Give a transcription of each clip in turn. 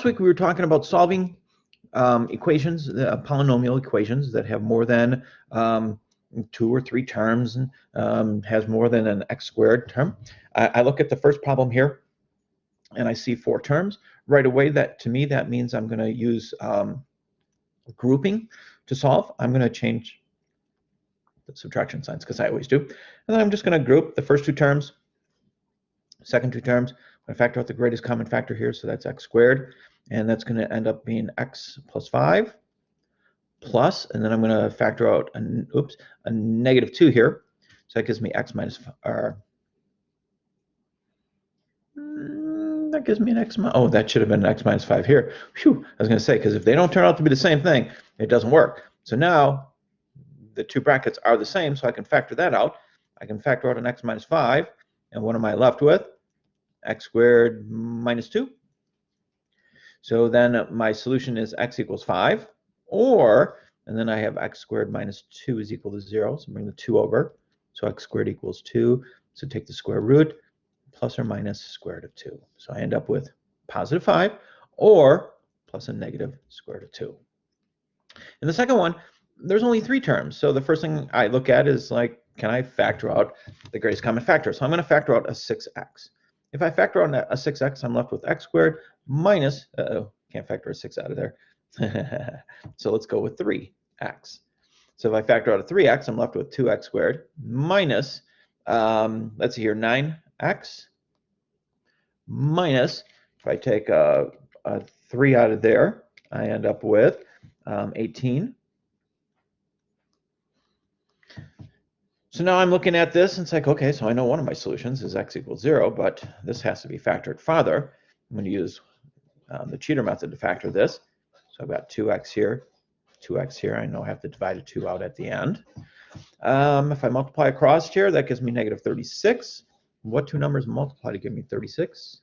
last week we were talking about solving equations, polynomial equations that have more than 2 or 3 terms and has more than an x squared term. I look at the first problem here and I see 4 terms. Right away, that to me, that means I'm going to use grouping to solve. I'm going to change the subtraction signs because I always do. And then I'm just going to group the first 2 terms, second 2 terms. I'm going to factor out the greatest common factor here, so that's x squared. And that's going to end up being x plus 5 plus, and then I'm going to factor out a -2 here. So that gives me x minus, that gives me an x, oh, that should have been an x minus 5 here. Phew, I was going to say, because if they don't turn out to be the same thing, it doesn't work. So now the 2 brackets are the same, so I can factor that out. I can factor out an x minus 5, and what am I left with? X squared minus 2. So then my solution is x equals 5, or, and then I have x squared minus 2 is equal to 0, so bring the 2 over. So x squared equals 2, so take the square root, plus or minus square root of 2. So I end up with positive 5, or plus a negative square root of 2. In the second one, there's only 3 terms. So the first thing I look at is, like, can I factor out the greatest common factor? So I'm going to factor out a 6x. If I factor out a 6x, I'm left with x squared minus, can't factor a 6 out of there. So let's go with 3x. So if I factor out a 3x, I'm left with 2x squared minus, let's see here, 9x minus, if I take a 3 out of there, I end up with 18. So now I'm looking at this, and it's like, okay, so I know one of my solutions is x equals 0, but this has to be factored farther. I'm going to use the cheater method to factor this. So I've got 2x here, 2x here. I know I have to divide a 2 out at the end. If I multiply across here, that gives me negative 36. What 2 numbers multiply to give me 36?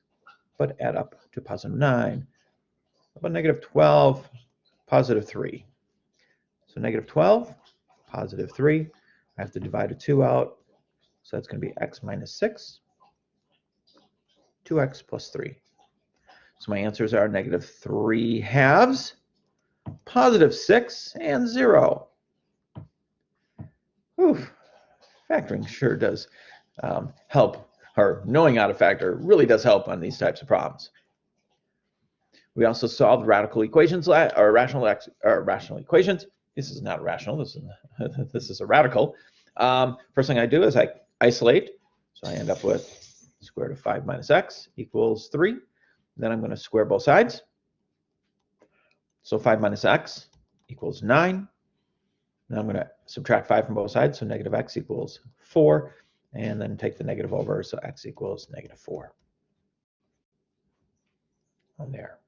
But add up to positive 9. How about negative 12, positive 3? So negative 12, positive 3. I have to divide a 2 out, so that's going to be x minus 6, 2x plus 3. So my answers are negative 3 halves, positive 6, and 0. Whew. Factoring sure does help, or knowing how to factor really does help on these types of problems. We also solved radical equations, or rational equations. This is not rational, this is a radical. First thing I do is I isolate, so I end up with square root of 5 minus x equals 3. Then I'm going to square both sides. So 5 minus x equals 9. Now I'm going to subtract 5 from both sides, so negative x equals 4, and then take the negative over, so x equals negative 4 on there.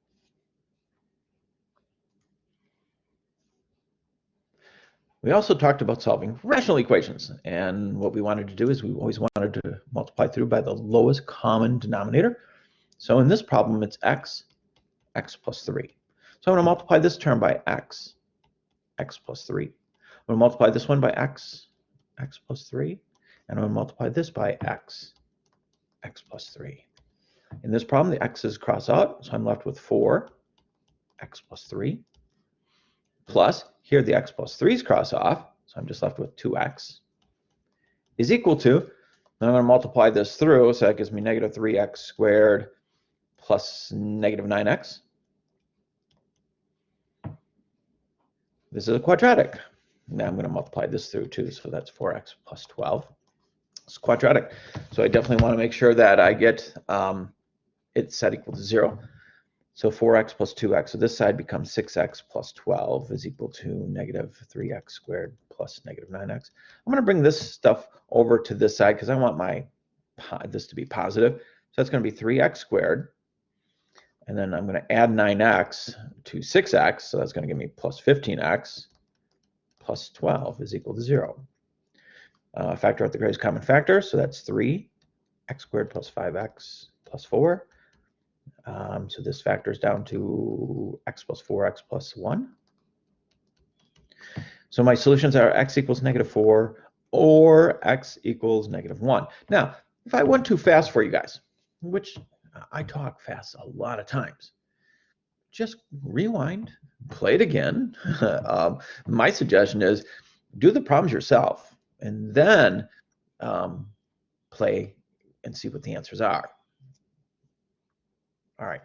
We also talked about solving rational equations, and what we wanted to do is we always wanted to multiply through by the lowest common denominator. So in this problem, it's x plus 3. So I'm going to multiply this term by x plus 3. I'm going to multiply this one by x plus 3, and I'm going to multiply this by x plus 3. In this problem, the x's cross out, so I'm left with 4x plus 3, plus, here the x plus 3's cross off, so I'm just left with 2x, is equal to, then I'm going to multiply this through, so that gives me negative 3x squared plus negative 9x. This is a quadratic. Now I'm going to multiply this through too, so that's 4x plus 12. It's quadratic. So I definitely want to make sure that I get it set equal to 0. So 4x plus 2x, so this side becomes 6x plus 12 is equal to negative 3x squared plus negative 9x. I'm going to bring this stuff over to this side because I want this to be positive. So that's going to be 3x squared. And then I'm going to add 9x to 6x, so that's going to give me plus 15x plus 12 is equal to 0. Factor out the greatest common factor, so that's 3x squared plus 5x plus 4. So this factors down to x plus 4x plus 1. So my solutions are x equals negative 4 or x equals negative 1. Now, if I went too fast for you guys, which I talk fast a lot of times, just rewind, play it again. My suggestion is do the problems yourself and then play and see what the answers are. All right.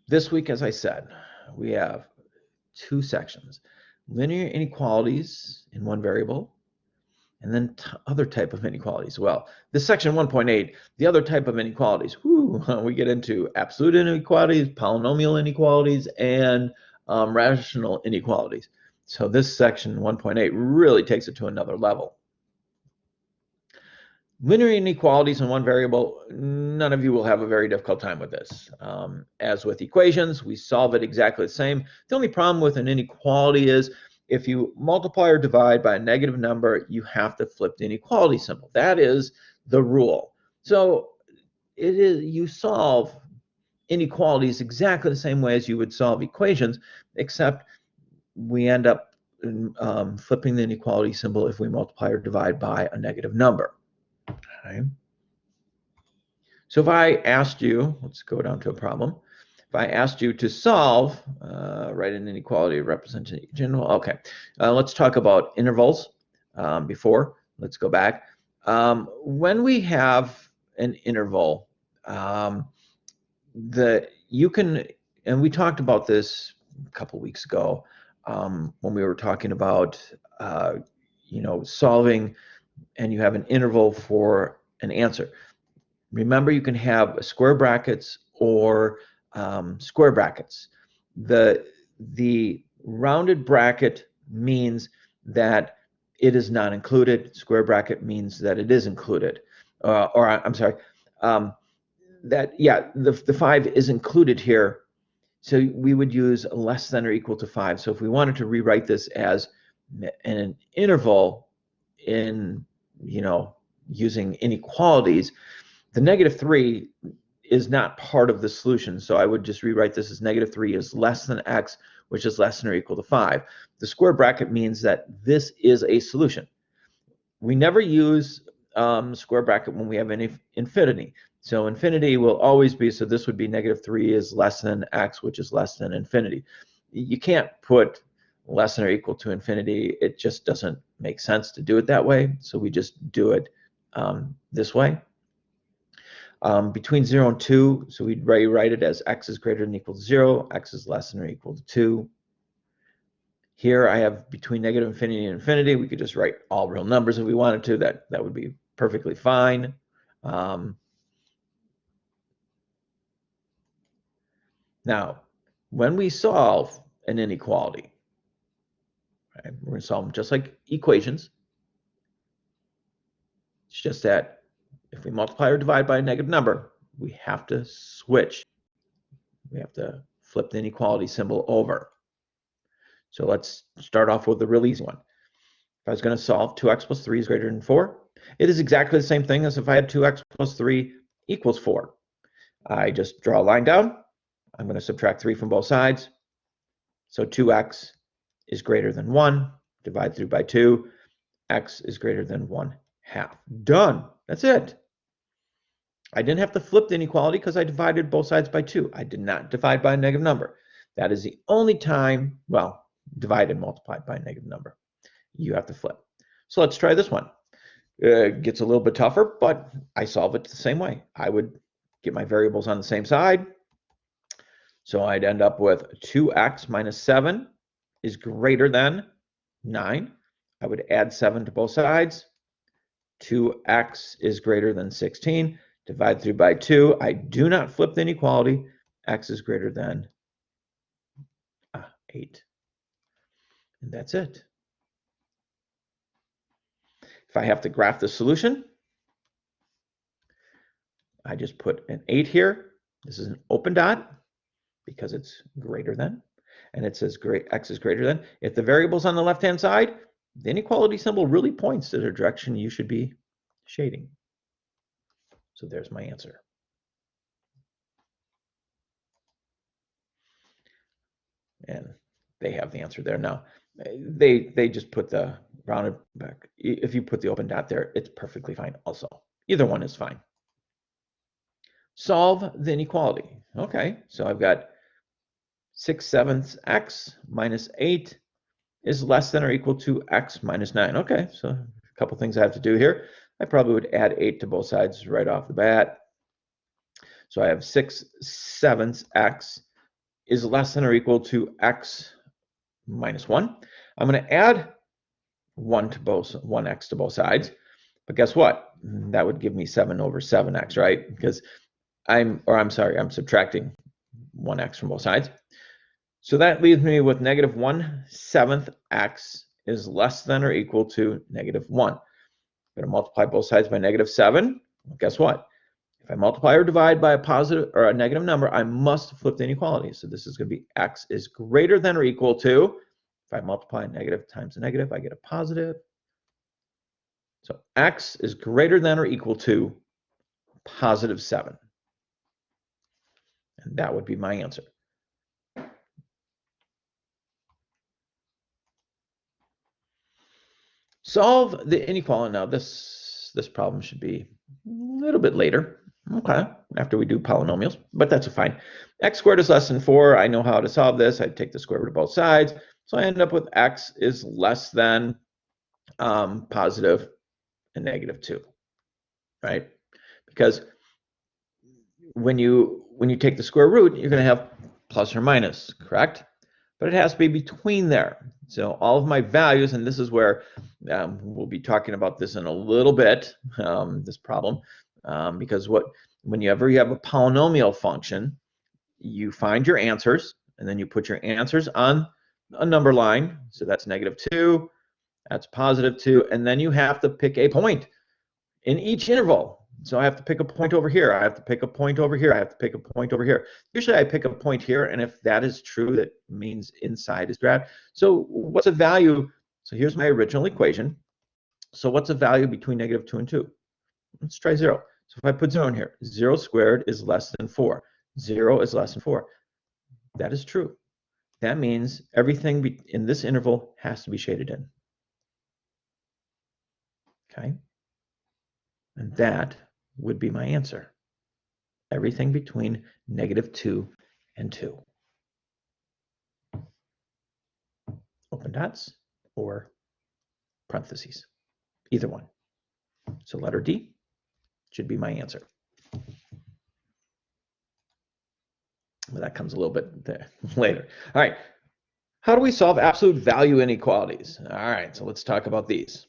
This week, as I said, we have two sections: linear inequalities in one variable, and then other type of inequalities. Well, this section 1.8, the other type of inequalities, we get into absolute inequalities, polynomial inequalities, and rational inequalities. So this section 1.8 really takes it to another level. Linear inequalities in one variable, none of you will have a very difficult time with this. As with equations, we solve it exactly the same. The only problem with an inequality is if you multiply or divide by a negative number, you have to flip the inequality symbol. That is the rule. So you solve inequalities exactly the same way as you would solve equations, except we end up flipping the inequality symbol if we multiply or divide by a negative number. Okay. So if I asked you, let's go down to a problem. If I asked you to solve, write an inequality representation, okay. Let's talk about intervals before. Let's go back. When we have an interval, you can, and we talked about this a couple weeks ago when we were talking about, solving, and you have an interval for an answer. Remember, you can have square brackets or square brackets. The rounded bracket means that it is not included. Square bracket means that it is included. I'm sorry, the 5 is included here. So we would use less than or equal to 5. So if we wanted to rewrite this as an interval in, using inequalities, the -3 is not part of the solution. So I would just rewrite this as -3 is less than x, which is less than or equal to 5. The square bracket means that this is a solution. We never use square bracket when we have any infinity. So infinity will always be, so this would be -3 is less than x, which is less than infinity. You can't put less than or equal to infinity. It just doesn't make sense to do it that way. So we just do it this way. Between 0 and 2, so we'd rewrite it as x is greater than or equal to 0, x is less than or equal to 2. Here I have between negative infinity and infinity. We could just write all real numbers if we wanted to. That would be perfectly fine. Now, when we solve an inequality, right, we're going to solve them just like equations. It's just that if we multiply or divide by a negative number, we have to switch. We have to flip the inequality symbol over. So let's start off with the real easy one. If I was going to solve 2x plus 3 is greater than 4, it is exactly the same thing as if I had 2x plus 3 equals 4. I just draw a line down. I'm going to subtract 3 from both sides. So 2x is greater than 1. Divide through by 2. X is greater than 1/2. Done. That's it. I didn't have to flip the inequality because I divided both sides by 2. I did not divide by a negative number. That is the only time, well, divide and multiplied by a negative number. You have to flip. So let's try this one. It gets a little bit tougher, but I solve it the same way. I would get my variables on the same side. So I'd end up with 2x minus 7 is greater than 9. I would add 7 to both sides. 2x is greater than 16. Divide through by 2. I do not flip the inequality. X is greater than 8. And that's it. If I have to graph the solution, I just put an 8 here. This is an open dot because it's greater than. And it says x is greater than. If the variable's on the left-hand side, the inequality symbol really points to the direction you should be shading. So there's my answer. And they have the answer there. Now, they just put the rounded back. If you put the open dot there, it's perfectly fine also. Either one is fine. Solve the inequality. Okay, so I've got 6/7 x minus 8 is less than or equal to x minus 9. Okay, so a couple things I have to do here. I probably would add 8 to both sides right off the bat. So I have 6/7 x is less than or equal to x minus 1. I'm going to add 1x to both sides. But guess what? That would give me 7/7x, right? Because I'm subtracting 1x from both sides. So that leaves me with negative 1/7 x is less than or equal to negative 1. I'm going to multiply both sides by -7. Well, guess what? If I multiply or divide by a positive or a negative number, I must flip the inequality. So this is going to be x is greater than or equal to, if I multiply a negative times a negative, I get a positive. So x is greater than or equal to +7. And that would be my answer. Solve the inequality. Now this problem should be a little bit later. Okay, after we do polynomials, but that's fine. X squared is less than 4. I know how to solve this. I take the square root of both sides. So I end up with x is less than positive and -2, right? Because when you take the square root, you're going to have plus or minus, correct? But it has to be between there. So all of my values, and this is where we'll be talking about this in a little bit, this problem, because whenever you have a polynomial function, you find your answers, and then you put your answers on a number line. So that's -2, that's +2, and then you have to pick a point in each interval. So I have to pick a point over here. I have to pick a point over here. I have to pick a point over here. Usually I pick a point here, and if that is true, that means inside is grad. So what's a value? So here's my original equation. So what's a value between -2 and 2? Let's try 0. So if I put 0 in here, 0 squared is less than 4. 0 is less than 4. That is true. That means everything in this interval has to be shaded in. Okay? And that would be my answer. Everything between -2 and 2. Open dots or parentheses, either one. So letter D should be my answer. Well, that comes a little bit later. All right. How do we solve absolute value inequalities? All right, so let's talk about these.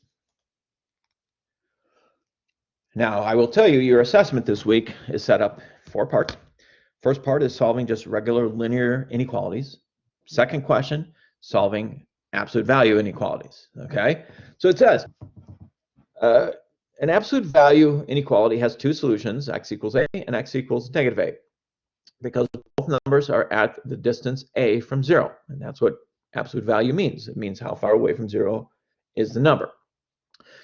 Now, I will tell you, your assessment this week is set up 4 parts. First part is solving just regular linear inequalities. Second question, solving absolute value inequalities, okay? So it says, an absolute value inequality has 2 solutions, x equals a and x equals -a, because both numbers are at the distance a from 0, and that's what absolute value means. It means how far away from 0 is the number.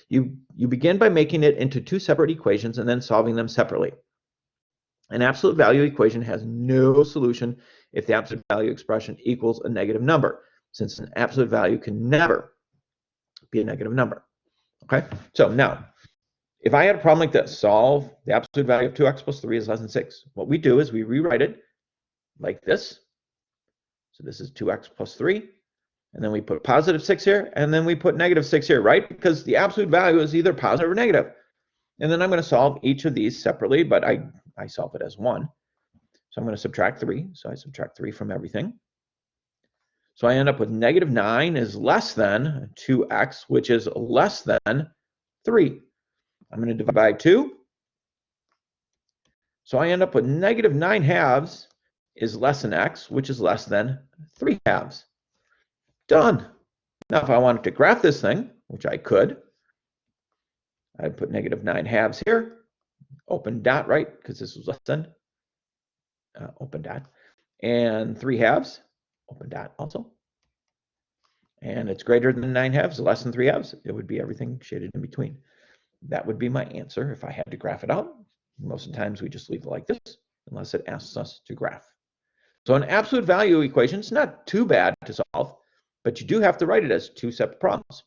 You begin by making it into 2 separate equations and then solving them separately. An absolute value equation has no solution if the absolute value expression equals a negative number, since an absolute value can never be a negative number. Okay, so now, if I had a problem like this, solve the absolute value of 2x plus 3 is less than 6. What we do is we rewrite it like this. So this is 2x plus 3. And then we put +6 here, and then we put -6 here, right? Because the absolute value is either positive or negative. And then I'm going to solve each of these separately, but I solve it as one. So I'm going to subtract 3. So I subtract 3 from everything. So I end up with -9 is less than 2x, which is less than 3. I'm going to divide by 2. So I end up with -9/2 is less than x, which is less than 3/2. Done. Now, if I wanted to graph this thing, which I could, I'd put -9/2 here, open dot, right? Because this was less than, open dot, and 3/2, open dot also. And it's greater than 9/2, less than 3/2. It would be everything shaded in between. That would be my answer if I had to graph it out. Most of the times we just leave it like this, unless it asks us to graph. So an absolute value equation is not too bad to solve, but you do have to write it as 2 separate problems.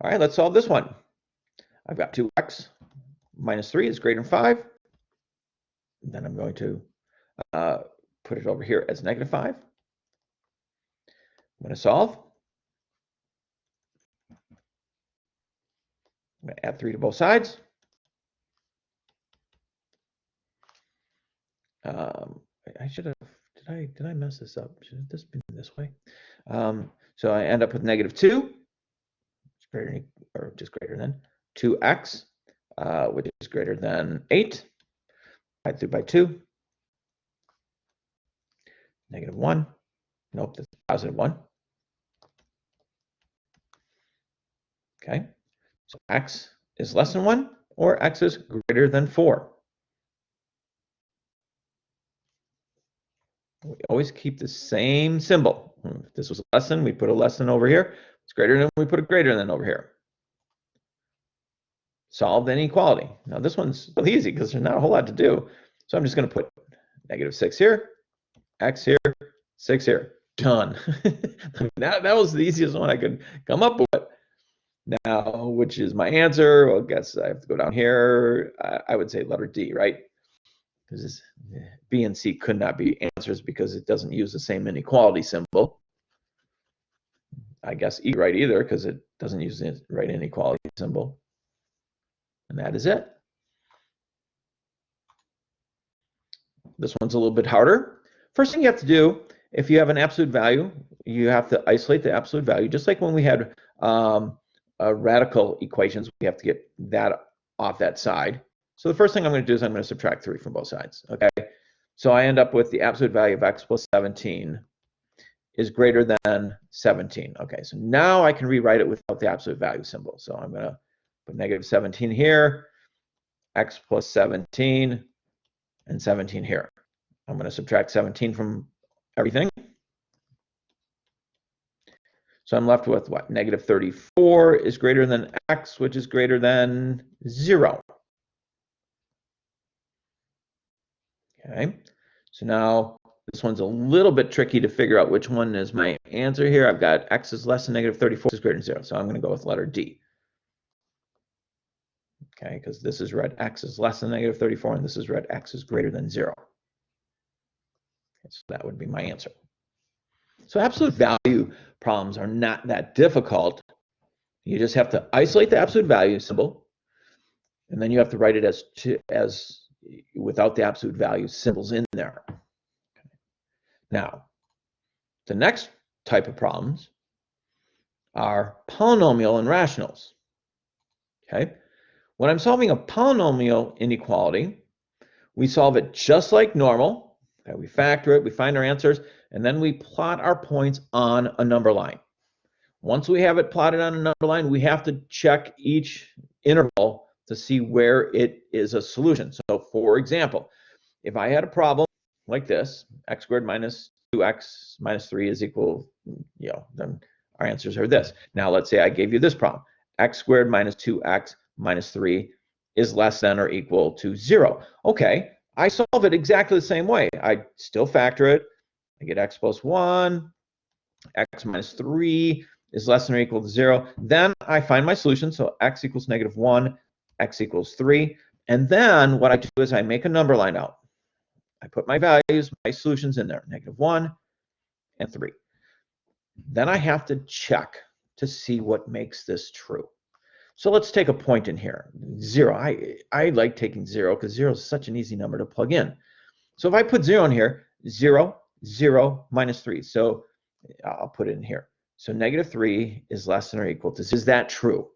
All right, let's solve this one. I've got 2x minus 3 is greater than 5. Then I'm going to put put it over here as -5. I'm going to solve. I'm going to add 3 to both sides. I should have, did I mess this up? Should this be this way? So I end up with -2, which is greater than, or just greater than 2x, which is greater than 8, divide through by 2, -1, nope, that's +1. Okay, so x is less than 1, or x is greater than 4. We always keep the same symbol. If this was a less than, we put a less than over here. If it's greater than, we put a greater than over here. Solve the inequality. Now this one's really easy because there's not a whole lot to do. So I'm just going to put -6 here, x here, 6 here. Done. that was the easiest one I could come up with. Now, which is my answer? Well, I guess I have to go down here. I would say letter D, right? Because B and C could not be answers because it doesn't use the same inequality symbol. I guess E right either because it doesn't use the right inequality symbol. And that is it. This one's a little bit harder. First thing you have to do, if you have an absolute value, you have to isolate the absolute value. Just like when we had radical equations, we have to get that off that side. So the first thing I'm going to do is I'm going to subtract 3 from both sides. Okay. So I end up with the absolute value of x plus 17 is greater than 17. Okay. So now I can rewrite it without the absolute value symbol. So I'm going to put -17 here, x plus 17, and 17 here. I'm going to subtract 17 from everything. So I'm left with what? -34 is greater than x, which is greater than 0. Okay, so now this one's a little bit tricky to figure out which one is my answer here. I've got x is less than -34 is greater than 0. So I'm going to go with letter D. Okay, because this is read x is less than -34 and this is read x is greater than 0. So that would be my answer. So absolute value problems are not that difficult. You just have to isolate the absolute value symbol, and then you have to write it as without the absolute value symbols in there. Now, the next type of problems are polynomial and rationals. Okay, when I'm solving a polynomial inequality, we solve it just like normal. Okay, we factor it, we find our answers, and then we plot our points on a number line. Once we have it plotted on a number line, we have to check each interval to see where it is a solution. So for example, if I had a problem like this, x squared minus 2x minus 3 is equal, then our answers are this. Now let's say I gave you this problem. X squared minus 2x minus 3 is less than or equal to 0. Okay, I solve it exactly the same way. I still factor it. I get x plus 1, x minus 3 is less than or equal to 0. Then I find my solution. So x equals -1, x equals 3. And then what I do is I make a number line out. I put my values, my solutions in there, -1 and 3. Then I have to check to see what makes this true. So let's take a point in here, 0. I like taking 0 because 0 is such an easy number to plug in. So if I put 0 in here, 0, 0, minus 3. So I'll put it in here. So -3 is less than or equal to, is that true?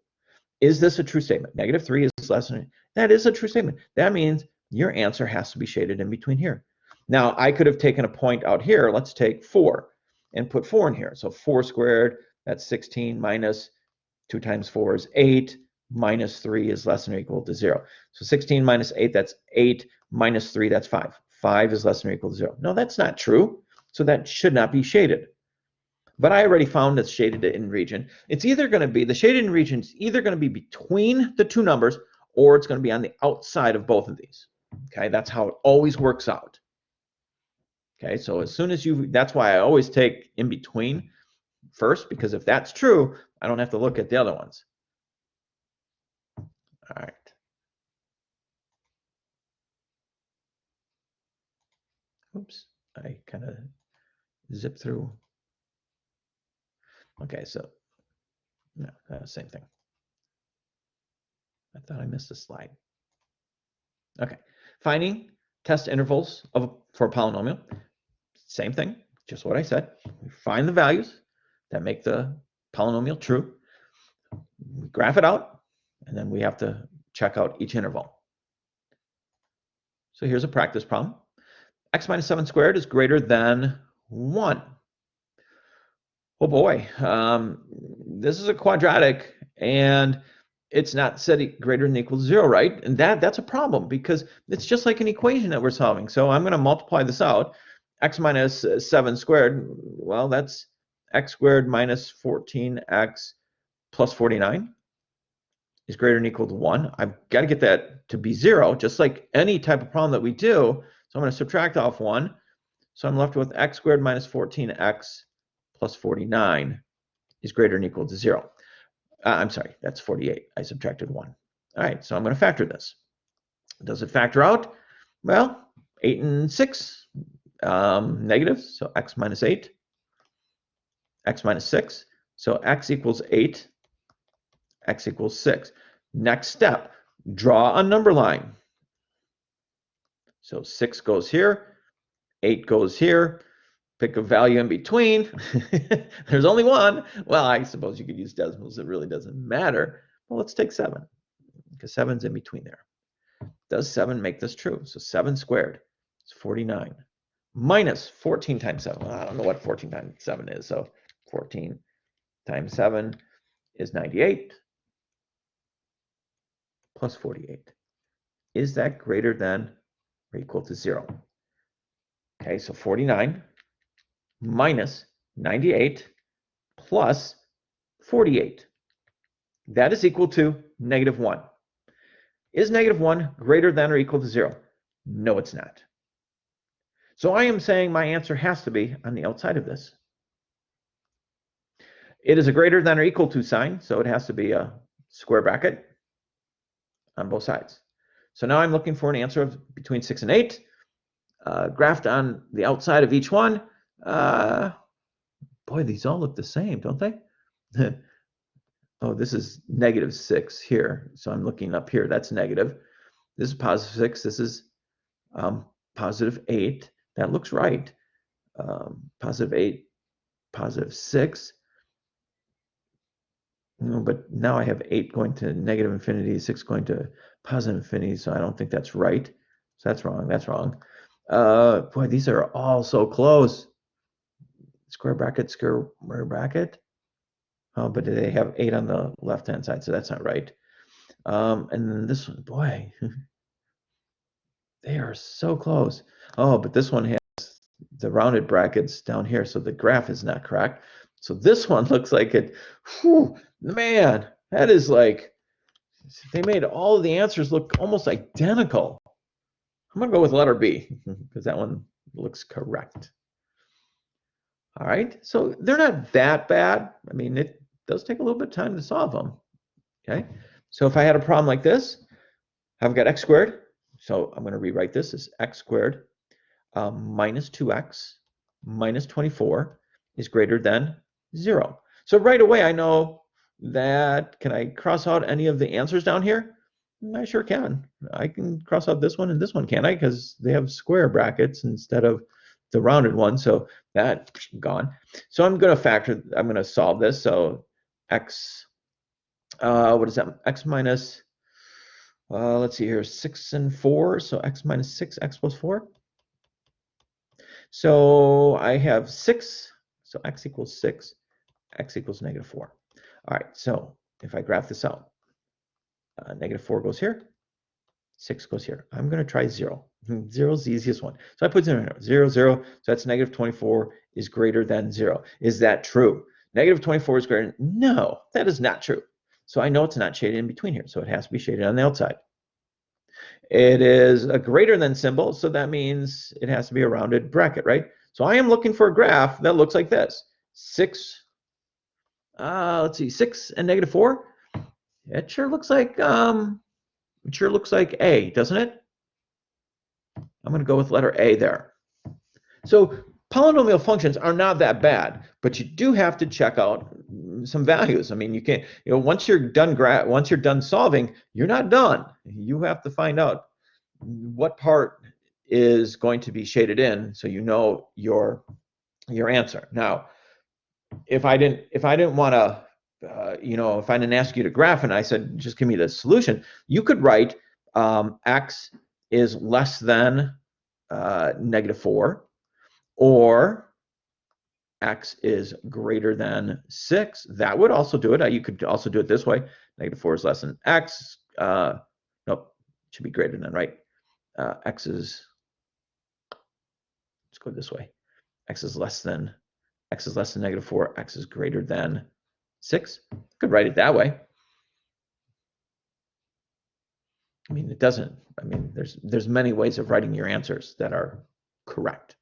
Is this a true statement? -3 is less than, that is a true statement. That means your answer has to be shaded in between here. Now, I could have taken a point out here. Let's take 4 and put 4 in here. So 4 squared, that's 16, minus 2 times 4 is 8, minus 3 is less than or equal to 0. So 16 minus 8, that's 8, minus 3, that's 5. 5 is less than or equal to 0. No, that's not true. So that should not be shaded. But I already found it's shaded in region. It's either going to be, the shaded in region is either going to be between the two numbers or it's going to be on the outside of both of these. Okay, that's how it always works out. Okay, so as soon as that's why I always take in between first, because if that's true, I don't have to look at the other ones. All right. Oops. I kind of zip through. Okay, so no, same thing. I thought I missed a slide. Okay, finding test intervals for a polynomial. Same thing, just what I said. We find the values that make the polynomial true. We graph it out, and then we have to check out each interval. So here's a practice problem. X minus 7 squared is greater than 1. Oh boy, this is a quadratic, and it's not set greater than or equal to 0, right? And that's a problem because it's just like an equation that we're solving. So I'm going to multiply this out. X minus 7 squared, well, that's x squared minus 14x plus 49 is greater than or equal to 1. I've got to get that to be 0, just like any type of problem that we do. So I'm going to subtract off 1. So I'm left with x squared minus 14x plus 49 is greater than or equal to 0. I'm sorry, that's 48. I subtracted 1. All right, so I'm going to factor this. Does it factor out? Well, 8 and 6 negative, so x minus 8, x minus 6. So x equals 8, x equals 6. Next step, draw a number line. So 6 goes here, 8 goes here. Pick a value in between. There's only one. Well, I suppose you could use decimals. It really doesn't matter. Well, let's take 7, because 7's in between there. Does 7 make this true? So 7 squared is 49. Minus 14 times 7. Well, I don't know what 14 times 7 is. So 14 times 7 is 98 plus 48. Is that greater than or equal to 0? Okay, so 49 minus 98 plus 48. That is equal to negative 1. Is negative 1 greater than or equal to 0? No, it's not. So I am saying my answer has to be on the outside of this. It is a greater than or equal to sign, so it has to be a square bracket on both sides. So now I'm looking for an answer of between 6 and 8, graphed on the outside of each one. Boy, these all look the same, don't they? Oh, this is negative 6 here. So I'm looking up here. That's negative. This is positive 6. This is positive 8. That looks right. Positive 8, positive 6. But now I have 8 going to negative infinity, 6 going to positive infinity. So I don't think that's right. So that's wrong. That's wrong. Boy, these are all so close. Square bracket, square bracket. Oh, but they have 8 on the left-hand side, so that's not right. And then this one, boy, they are so close. Oh, but this one has the rounded brackets down here, so the graph is not correct. So this one looks like it, whew, man, that is like, they made all of the answers look almost identical. I'm going to go with letter B, because that one looks correct. All right, so they're not that bad. I mean, it does take a little bit of time to solve them. Okay, so if I had a problem like this, I've got x squared. So I'm going to rewrite this as x squared minus 2x minus 24 is greater than 0. So right away I know that, can I cross out any of the answers down here? I sure can. I can cross out this one and this one, can I? Because they have square brackets instead of the rounded one, so that's gone. So I'm going to solve this. So x, what is that? X minus, let's see here, 6 and 4. So x minus 6, x plus 4. So I have 6. So x equals 6, x equals negative 4. All right, so if I graph this out, negative 4 goes here, 6 goes here. I'm going to try 0. 0 is the easiest one. So I put 0 here. 0, 0. So that's negative 24 is greater than 0. Is that true? Negative 24 is greater than... No, that is not true. So I know it's not shaded in between here. So it has to be shaded on the outside. It is a greater than symbol. So that means it has to be a rounded bracket, right? So I am looking for a graph that looks like this. 6, let's see, 6 and negative 4. It sure looks like A, doesn't it? I'm going to go with letter A there. So polynomial functions are not that bad, but you do have to check out some values. I mean, you can't, once you're done solving, you're not done. You have to find out what part is going to be shaded in, so you know your answer. Now, if I didn't want to, if I didn't ask you to graph and I said just give me the solution, you could write x is less than -4, or x is greater than 6. That would also do it. You could also do it this way. -4 is less than x. Nope, it should be greater than, right? X is, let's go this way. X is less than -4. X is greater than 6. Could write it that way. I mean, it doesn't. I mean, there's many ways of writing your answers that are correct.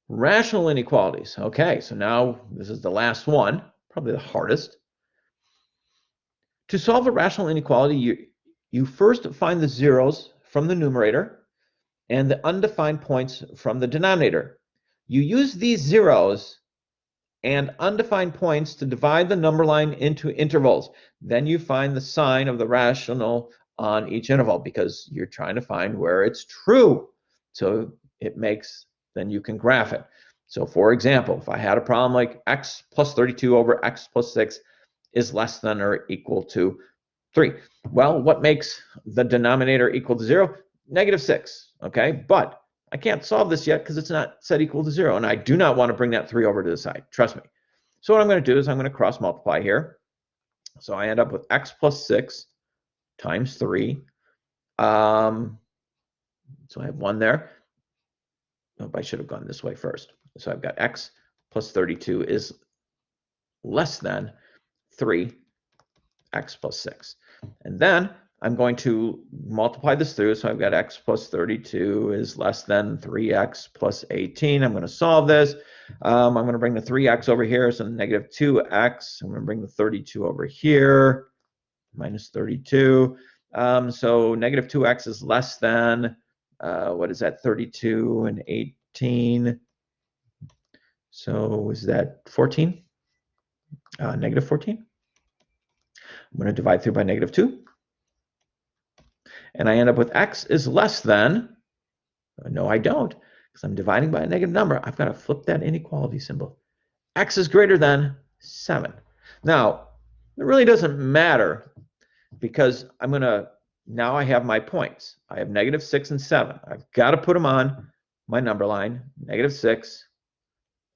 Rational inequalities. Okay, so now this is the last one, probably the hardest. To solve a rational inequality, you first find the zeros from the numerator and the undefined points from the denominator. You use these zeros and undefined points to divide the number line into intervals. Then you find the sign of the rational on each interval because you're trying to find where it's true. So then you can graph it. So for example, if I had a problem like x plus 32 over x plus 6 is less than or equal to 3. Well, what makes the denominator equal to 0? -6, okay? But I can't solve this yet because it's not set equal to 0, and I do not want to bring that 3 over to the side. Trust me. So what I'm going to do is I'm going to cross multiply here. So I end up with x plus 6 times 3. So I have 1 there. Oh, I should have gone this way first. So I've got x plus 32 is less than 3x plus 6. And then I'm going to multiply this through. So I've got x plus 32 is less than 3x plus 18. I'm going to solve this. I'm going to bring the 3x over here, so -2x. I'm going to bring the 32 over here, minus 32. So -2x is less than, what is that, 32 and 18. So is that 14? -14. I'm going to divide through by -2. And I end up with x is less than, no, I don't, because I'm dividing by a negative number. I've got to flip that inequality symbol. X is greater than 7. Now, it really doesn't matter because now I have my points. I have -6 and 7. I've got to put them on my number line, -6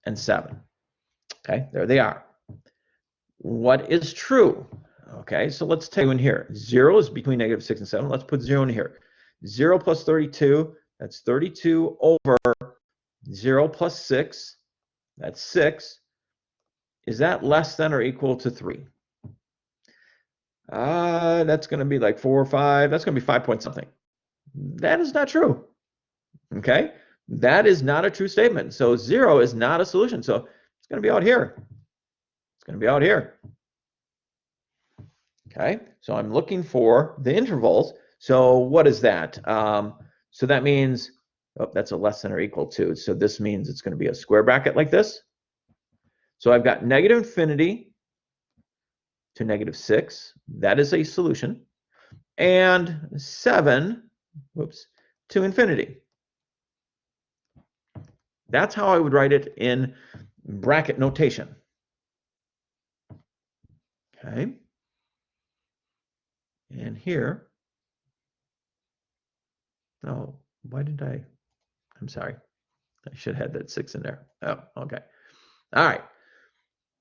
and 7. Okay, there they are. What is true? Okay, so let's take in here. 0 is between -6 and 7. Let's put 0 in here. 0 plus 32, that's 32 over 0 plus 6, that's 6. Is that less than or equal to 3? That's going to be like 4 or 5. That's going to be 5 point something. That is not true. Okay, that is not a true statement. So 0 is not a solution. So it's going to be out here. It's going to be out here. Okay, so I'm looking for the intervals. So what is that? So that means, oh, that's a less than or equal to. So this means it's going to be a square bracket like this. So I've got -infinity to -6. That is a solution. And 7, whoops, to infinity. That's how I would write it in bracket notation. Okay. And here, oh, why did I'm sorry. I should have had that 6 in there. Oh, okay. All right.